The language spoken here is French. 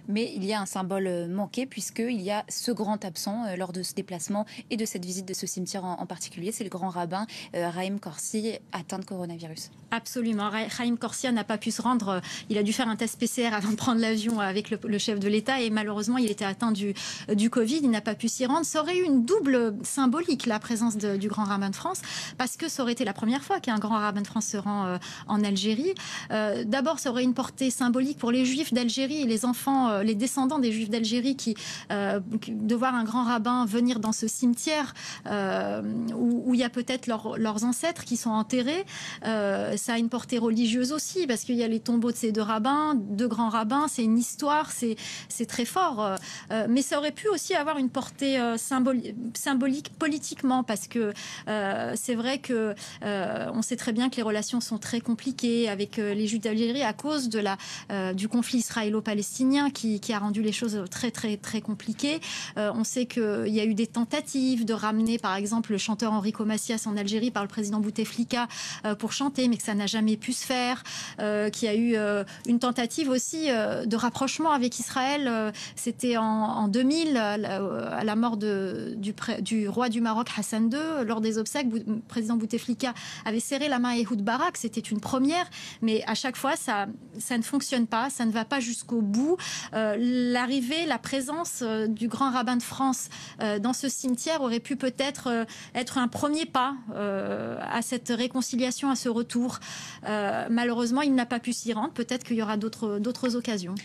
Mais il y a un symbole manqué puisqu'il y a ce grand absent lors de ce déplacement et de cette visite de ce cimetière en particulier. C'est le grand rabbin Raïm Korsi, atteint de coronavirus. Absolument. Raïm Korsi n'a pas pu se rendre. Il a dû faire un test PCR avant de prendre l'avion avec le chef de l'État et malheureusement, il était atteint du Covid. Il n'a pas pu s'y rendre. Ça aurait eu une double symbolique, la présence du grand rabbin de France, parce que ça aurait été la première fois qu'un grand rabbin de France se rend en Algérie. D'abord, ça aurait une portée symbolique pour les Juifs d'Algérie et les enfants, les descendants des Juifs d'Algérie de voir un grand rabbin venir dans ce cimetière où il y a peut-être leurs ancêtres qui sont enterrés. Ça a une portée religieuse aussi parce qu'il y a les tombeaux de ces deux grands rabbins. C'est une histoire, c'est très fort. Mais ça aurait pu aussi avoir une portée symbolique politiquement parce que c'est vrai que on sait très bien que les relations sont très compliquées avec les Juifs d'Algérie à cause du conflit israélo-palestinien qui a rendu les choses très très très compliquées. On sait qu'il y a eu des tentatives de ramener par exemple le chanteur Enrico Macias en Algérie par le président Bouteflika pour chanter, mais que ça n'a jamais pu se faire. Qu'il y a eu une tentative aussi de rapprochement avec Israël. C'était en 2000 à la mort du roi du Maroc Hassan II. Lors des obsèques, le président Bouteflika avait serré la main à Ehud Barak. C'était une première, mais à chaque fois ça ne fonctionne pas, ça ne va pas jusqu'au bout. L'arrivée, la présence du grand rabbin de France dans ce cimetière aurait pu peut-être être un premier pas à cette réconciliation, à ce retour. Malheureusement, il n'a pas pu s'y rendre. Peut-être qu'il y aura d'autres occasions.